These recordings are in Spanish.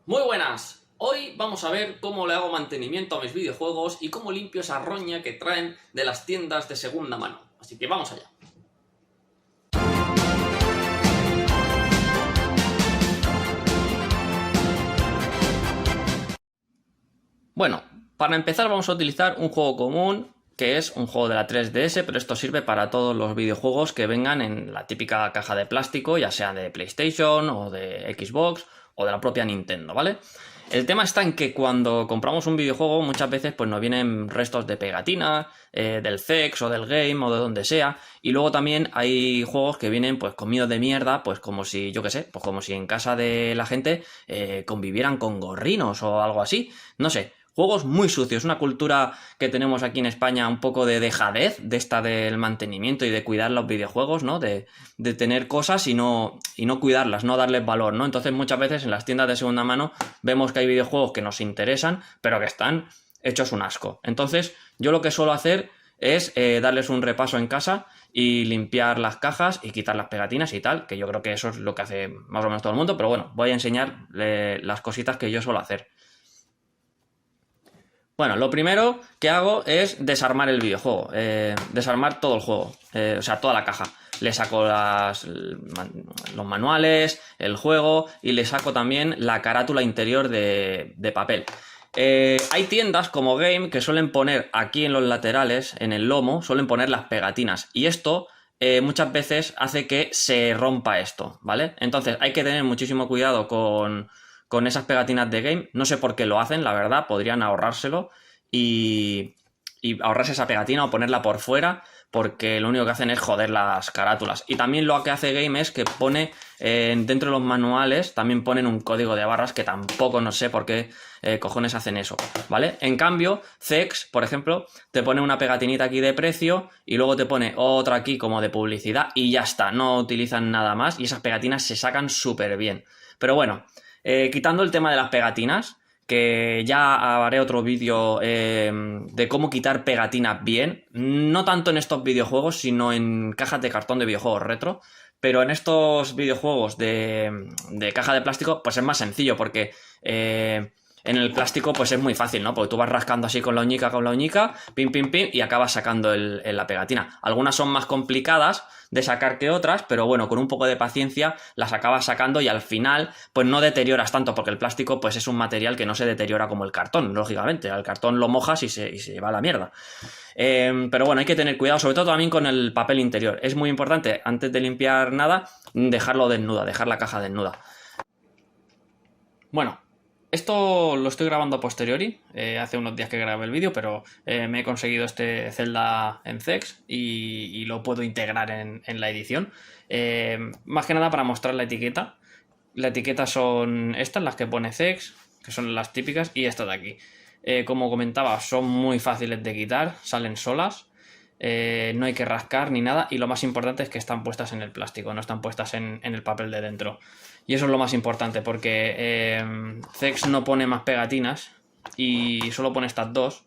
Muy buenas, hoy vamos a ver cómo le hago mantenimiento a mis videojuegos y cómo limpio esa roña que traen de las tiendas de segunda mano. Así que vamos allá. Bueno, para empezar vamos a utilizar un juego común que es un juego de la 3DS, pero esto sirve para todos los videojuegos que vengan en la típica caja de plástico, ya sea de PlayStation o de Xbox o de la propia Nintendo, ¿vale? El tema está en que cuando compramos un videojuego muchas veces pues nos vienen restos de pegatina, del CEX o del Game o de donde sea, y luego también hay juegos que vienen pues comidos de mierda, pues como si, yo qué sé, pues como si en casa de la gente convivieran con gorrinos o algo así, no sé. Juegos muy sucios, una cultura que tenemos aquí en España un poco de dejadez, de esta del mantenimiento y de cuidar los videojuegos, ¿no? De tener cosas y no cuidarlas, no darles valor, ¿no? Entonces muchas veces en las tiendas de segunda mano vemos que hay videojuegos que nos interesan, pero que están hechos un asco. Entonces yo lo que suelo hacer es darles un repaso en casa y limpiar las cajas y quitar las pegatinas y tal, que yo creo que eso es lo que hace más o menos todo el mundo, pero bueno, voy a enseñar las cositas que yo suelo hacer. Bueno, lo primero que hago es desarmar el videojuego, desarmar todo el juego, o sea, toda la caja. Le saco los manuales, el juego y le saco también la carátula interior de papel. Hay tiendas como Game que suelen poner aquí en los laterales, en el lomo, suelen poner las pegatinas y esto muchas veces hace que se rompa esto, ¿vale? Entonces hay que tener muchísimo cuidado con esas pegatinas de Game. No sé por qué lo hacen, la verdad, podrían ahorrárselo y, y ahorrarse esa pegatina o ponerla por fuera, porque lo único que hacen es joder las carátulas. Y también lo que hace Game es que pone dentro de los manuales, también ponen un código de barras que tampoco no sé por qué cojones hacen eso, ¿vale? En cambio, CEX, por ejemplo, te pone una pegatinita aquí de precio y luego te pone otra aquí como de publicidad y ya está, no utilizan nada más y esas pegatinas se sacan súper bien. Pero bueno, quitando el tema de las pegatinas, que ya haré otro vídeo de cómo quitar pegatinas bien, no tanto en estos videojuegos, sino en cajas de cartón de videojuegos retro, pero en estos videojuegos de caja de plástico, pues es más sencillo, porque en el plástico pues es muy fácil, ¿no? Porque tú vas rascando así con la uñica, pim, pim, pim, y acabas sacando la pegatina. Algunas son más complicadas de sacar que otras, pero bueno, con un poco de paciencia las acabas sacando y al final pues no deterioras tanto, porque el plástico pues es un material que no se deteriora como el cartón, lógicamente. Al cartón lo mojas y se va a la mierda. Pero bueno, hay que tener cuidado, sobre todo también con el papel interior. Es muy importante, antes de limpiar nada, dejarlo desnuda, dejar la caja desnuda. Bueno, esto lo estoy grabando a posteriori, hace unos días que grabé el vídeo, pero me he conseguido este Zelda en CEX y lo puedo integrar en la edición. Más que nada para mostrar la etiqueta. La etiqueta son estas, las que pone CEX, que son las típicas, y estas de aquí. Como comentaba, son muy fáciles de quitar, salen solas. No hay que rascar ni nada y lo más importante es que están puestas en el plástico, no están puestas en el papel de dentro. Y eso es lo más importante porque CEX no pone más pegatinas y solo pone estas dos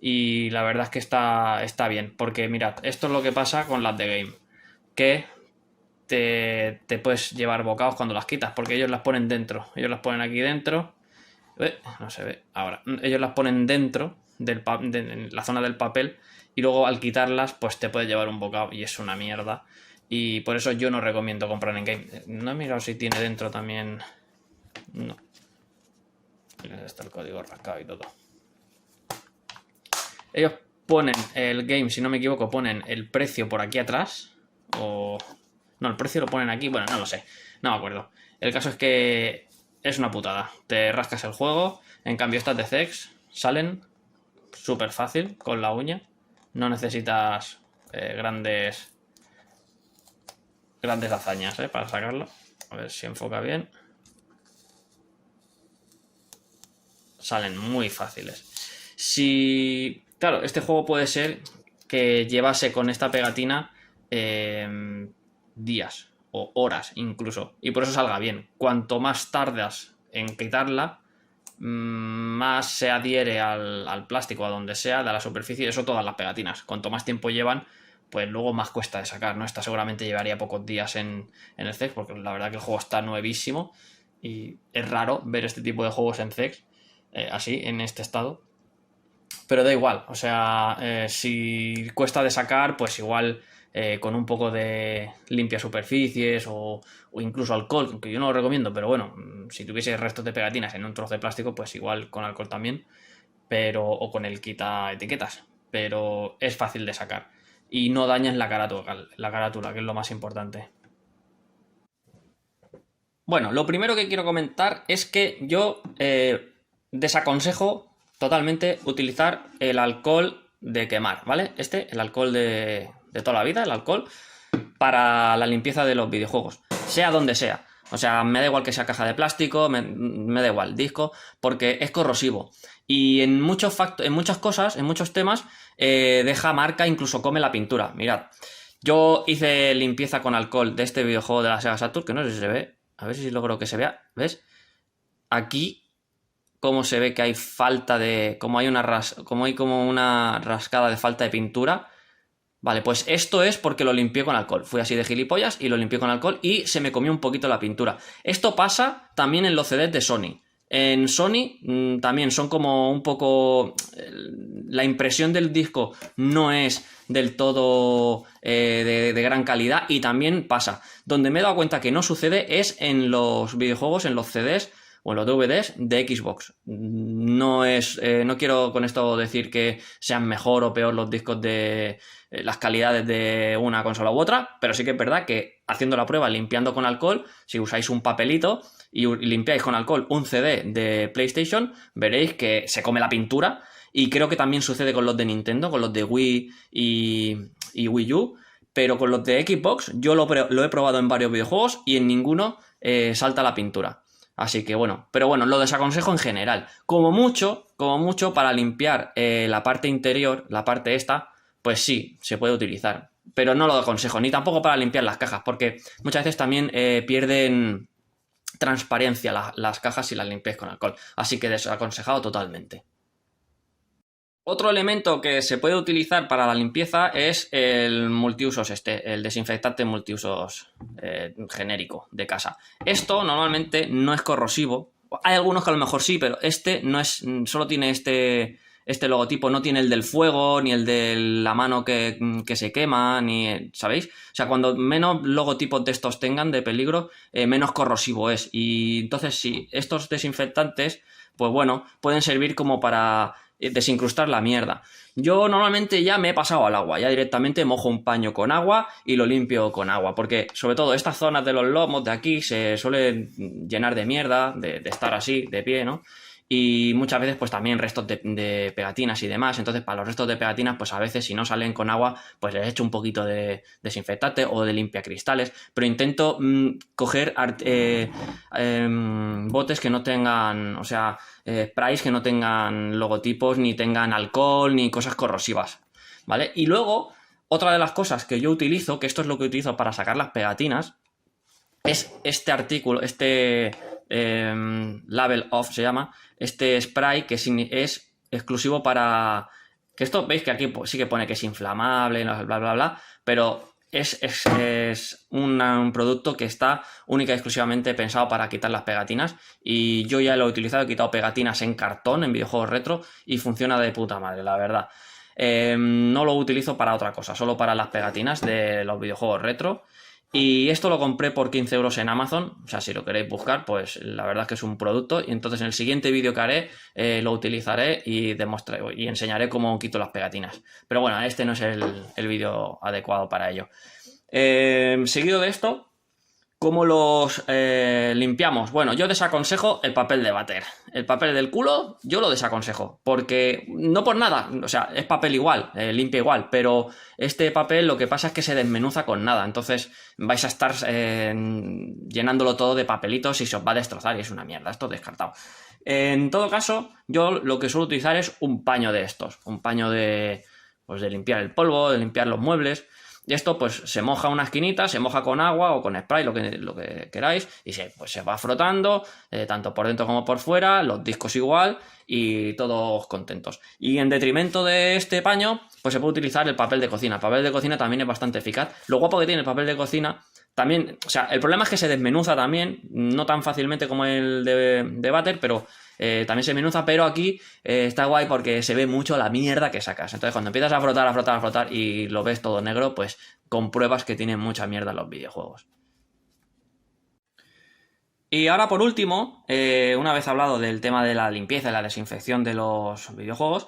y la verdad es que está bien porque mirad, esto es lo que pasa con las de Game, que te puedes llevar bocados cuando las quitas porque ellos las ponen dentro, ellos las ponen aquí dentro. No se ve ahora. Ellos las ponen dentro de la zona del papel y luego al quitarlas pues te puedes llevar un bocado y es una mierda. Y por eso yo no recomiendo comprar en Game. No he mirado si tiene dentro también... No. Está el código rascado y todo. Ellos ponen el Game, si no me equivoco, ponen el precio por aquí atrás. O... No, el precio lo ponen aquí. Bueno, no lo sé. No me acuerdo. El caso es que es una putada. Te rascas el juego. En cambio, estas de CEX salen súper fácil con la uña. No necesitas grandes hazañas para sacarlo. A ver si enfoca bien. Salen muy fáciles. Si... Claro, este juego puede ser que llevase con esta pegatina días o horas incluso. Y por eso salga bien. Cuanto más tardas en quitarla, más se adhiere al plástico, a donde sea, de la superficie. Eso todas las pegatinas. Cuanto más tiempo llevan, pues luego más cuesta de sacar, ¿no? Esta seguramente llevaría pocos días en el CEX, porque la verdad que el juego está nuevísimo. y es raro ver este tipo de juegos en CEX, así, en este estado. Pero da igual, o sea, si cuesta de sacar, pues igual con un poco de limpia superficies o incluso alcohol, aunque yo no lo recomiendo, pero bueno, si tuviese restos de pegatinas en un trozo de plástico, pues igual con alcohol también, pero o con el quita etiquetas, pero es fácil de sacar y no dañas la carátula, que es lo más importante. Bueno, lo primero que quiero comentar es que yo desaconsejo totalmente utilizar el alcohol de quemar, ¿vale? El alcohol de toda la vida, el alcohol para la limpieza de los videojuegos, sea donde sea. O sea, me da igual que sea caja de plástico, me da igual, disco, porque es corrosivo. Y en en muchas cosas, en muchos temas, deja marca, incluso come la pintura. Mirad, yo hice limpieza con alcohol de este videojuego de la Sega Saturn, que no sé si se ve, a ver si logro que se vea, ¿ves? Aquí, cómo se ve que hay falta de, como hay como una rascada de falta de pintura. Vale, pues esto es porque lo limpié con alcohol. Fui así de gilipollas y lo limpié con alcohol y se me comió un poquito la pintura. Esto pasa también en los CDs de Sony. En Sony también son como un poco... La impresión del disco no es del todo de gran calidad y también pasa. Donde me he dado cuenta que no sucede es en los videojuegos, en los CDs o en los DVDs de Xbox. No quiero con esto decir que sean mejor o peor los discos de las calidades de una consola u otra, pero sí que es verdad que haciendo la prueba, limpiando con alcohol, si usáis un papelito y limpiáis con alcohol un CD de PlayStation, veréis que se come la pintura. Y creo que también sucede con los de Nintendo, con los de Wii y Wii U. Pero con los de Xbox yo lo he probado en varios videojuegos y en ninguno salta la pintura. Así que bueno, pero bueno, lo desaconsejo en general. Como mucho, para limpiar la parte interior, la parte esta, pues sí, se puede utilizar. Pero no lo aconsejo, ni tampoco para limpiar las cajas, porque muchas veces también pierden transparencia las cajas si las limpiáis con alcohol. Así que desaconsejado totalmente. Otro elemento que se puede utilizar para la limpieza es el multiusos el desinfectante multiusos genérico de casa. Esto normalmente no es corrosivo. Hay algunos que a lo mejor sí, pero este no es, solo tiene este logotipo, no tiene el del fuego, ni el de la mano que se quema, ni, ¿sabéis? O sea, cuando menos logotipos de estos tengan de peligro, menos corrosivo es. Y entonces, sí, estos desinfectantes, pues bueno, pueden servir como para desincrustar la mierda. Yo normalmente ya me he pasado al agua, ya directamente mojo un paño con agua y lo limpio con agua, porque sobre todo estas zonas de los lomos de aquí se suelen llenar de mierda, de estar así, de pie, ¿no? Y muchas veces pues también restos de pegatinas y demás. Entonces para los restos de pegatinas pues a veces si no salen con agua pues les echo un poquito de desinfectante o de limpiacristales, pero intento coger botes que no tengan, o sea, sprays que no tengan logotipos ni tengan alcohol ni cosas corrosivas, ¿vale? Y luego otra de las cosas que yo utilizo, que esto es lo que utilizo para sacar las pegatinas, es este artículo, Label Off se llama, este spray que es exclusivo para... Que esto veis que aquí sí que pone que es inflamable, bla, bla, bla, bla, pero es un producto que está única y exclusivamente pensado para quitar las pegatinas y yo ya lo he utilizado, he quitado pegatinas en cartón, en videojuegos retro y funciona de puta madre, la verdad. No lo utilizo para otra cosa, solo para las pegatinas de los videojuegos retro. Y esto lo compré por 15 euros en Amazon, o sea, si lo queréis buscar, pues la verdad es que es un producto. Y entonces en el siguiente vídeo que haré lo utilizaré y demostraré y enseñaré cómo quito las pegatinas. Pero bueno, este no es el vídeo adecuado para ello. Seguido de esto, ¿cómo los limpiamos? Bueno, yo desaconsejo el papel de váter. El papel del culo yo lo desaconsejo, porque no por nada, o sea, es papel igual, limpia igual, pero este papel lo que pasa es que se desmenuza con nada, entonces vais a estar llenándolo todo de papelitos y se os va a destrozar y es una mierda, esto descartado. En todo caso, yo lo que suelo utilizar es un paño de estos, un paño pues de limpiar el polvo, de limpiar los muebles. Y esto pues se moja una esquinita, se moja con agua o con spray, lo que queráis, y pues se va frotando, tanto por dentro como por fuera, los discos igual, y todos contentos. Y en detrimento de este paño, pues se puede utilizar el papel de cocina. El papel de cocina también es bastante eficaz. Lo guapo que tiene el papel de cocina También, o sea, el problema es que se desmenuza también, no tan fácilmente como el de Butter, pero también se desmenuza, pero aquí está guay porque se ve mucho la mierda que sacas. Entonces cuando empiezas a frotar y lo ves todo negro, pues compruebas que tienen mucha mierda los videojuegos. Y ahora por último, una vez hablado del tema de la limpieza y la desinfección de los videojuegos,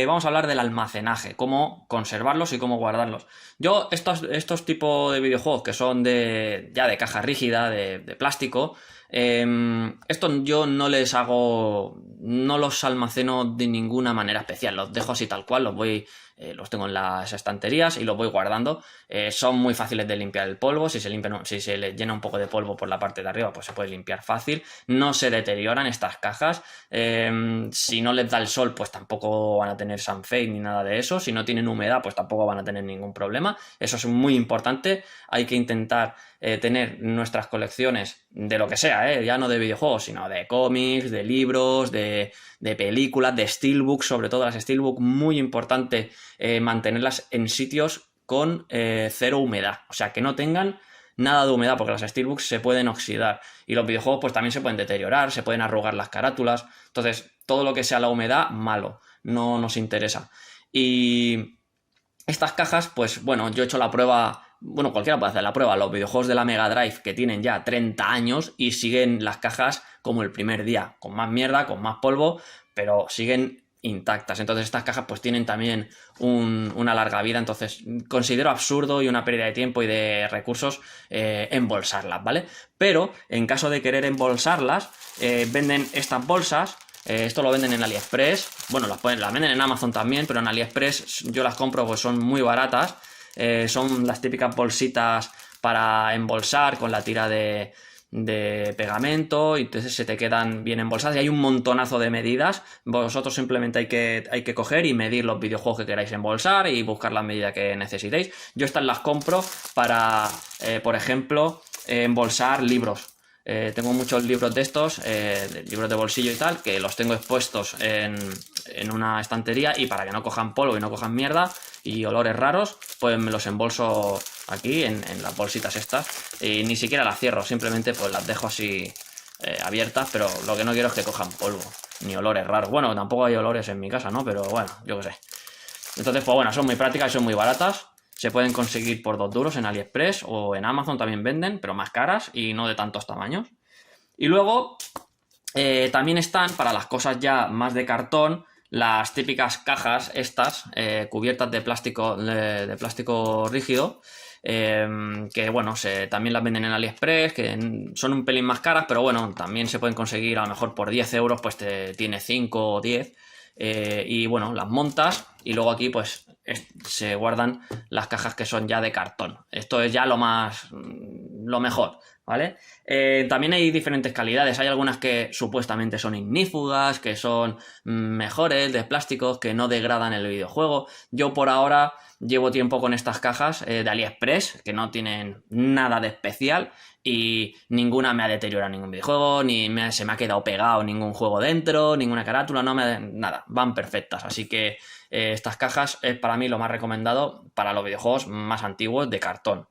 vamos a hablar del almacenaje, cómo conservarlos y cómo guardarlos. Yo estos tipos de videojuegos que son ya de caja rígida, de plástico, esto yo no los almaceno de ninguna manera especial, los dejo así tal cual, los tengo en las estanterías y los voy guardando. Son muy fáciles de limpiar el polvo, si se le llena un poco de polvo por la parte de arriba, pues se puede limpiar fácil. No se deterioran estas cajas. Si no les da el sol, pues tampoco van a tener sunfade ni nada de eso. Si no tienen humedad, pues tampoco van a tener ningún problema. Eso es muy importante. Hay que intentar tener nuestras colecciones de lo que sea, ya no de videojuegos, sino de cómics, de libros, de películas, de steelbooks, sobre todo las steelbooks, muy importante mantenerlas en sitios con cero humedad, o sea, que no tengan nada de humedad, porque las steelbooks se pueden oxidar y los videojuegos pues también se pueden deteriorar, se pueden arrugar las carátulas, entonces todo lo que sea la humedad, malo, no nos interesa. Y estas cajas, pues bueno, yo he hecho la prueba. Bueno, cualquiera puede hacer la prueba. Los videojuegos de la Mega Drive que tienen ya 30 años y siguen las cajas como el primer día, con más mierda, con más polvo, pero siguen intactas. Entonces estas cajas pues tienen también una larga vida. Entonces considero absurdo y una pérdida de tiempo y de recursos embolsarlas, ¿vale? Pero en caso de querer embolsarlas, venden estas bolsas. Esto lo venden en AliExpress. Bueno, las venden en Amazon también, pero en AliExpress yo las compro pues son muy baratas. Son las típicas bolsitas para embolsar con la tira de pegamento y entonces se te quedan bien embolsadas y hay un montonazo de medidas. Vosotros simplemente hay que coger y medir los videojuegos que queráis embolsar y buscar la medida que necesitéis. Yo estas las compro para, por ejemplo, embolsar libros. Tengo muchos libros de estos, libros de bolsillo y tal, que los tengo expuestos en una estantería y para que no cojan polvo y no cojan mierda y olores raros, pues me los embolso aquí en las bolsitas estas y ni siquiera las cierro, simplemente pues las dejo así abiertas, pero lo que no quiero es que cojan polvo ni olores raros. Bueno, tampoco hay olores en mi casa, ¿no? Pero bueno, yo qué sé. Entonces, pues bueno, son muy prácticas y son muy baratas. Se pueden conseguir por 2 duros en AliExpress o en Amazon también venden, pero más caras y no de tantos tamaños. Y luego también están para las cosas ya más de cartón las típicas cajas estas cubiertas de plástico rígido. Que bueno, también las venden en AliExpress, que son un pelín más caras, pero bueno, también se pueden conseguir a lo mejor por 10 euros, pues tiene 5 o 10. Y bueno, las montas y luego aquí pues se guardan las cajas que son ya de cartón. Esto es ya lo mejor, ¿vale? También hay diferentes calidades. Hay algunas que supuestamente son ignífugas, que son mejores, de plásticos, que no degradan el videojuego. Yo por ahora llevo tiempo con estas cajas de AliExpress, que no tienen nada de especial y ninguna me ha deteriorado ningún videojuego, ni se me ha quedado pegado ningún juego dentro, ninguna carátula, nada, van perfectas. Así que estas cajas es para mí lo más recomendado para los videojuegos más antiguos de cartón.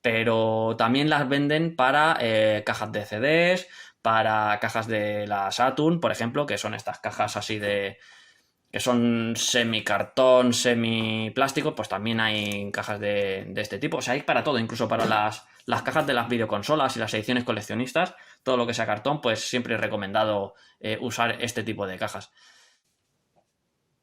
Pero también las venden para cajas de CDs, para cajas de la Saturn, por ejemplo, que son estas cajas así que son semi-cartón, semi-plástico, pues también hay cajas de este tipo. O sea, hay para todo, incluso para las cajas de las videoconsolas y las ediciones coleccionistas, todo lo que sea cartón, pues siempre he recomendado usar este tipo de cajas.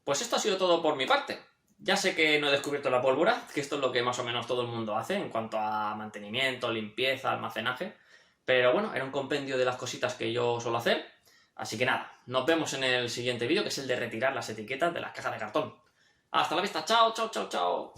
Pues esto ha sido todo por mi parte. Ya sé que no he descubierto la pólvora, que esto es lo que más o menos todo el mundo hace en cuanto a mantenimiento, limpieza, almacenaje. Pero bueno, era un compendio de las cositas que yo suelo hacer. Así que nada, nos vemos en el siguiente vídeo, que es el de retirar las etiquetas de las cajas de cartón. Hasta la vista, chao, chao, chao, chao.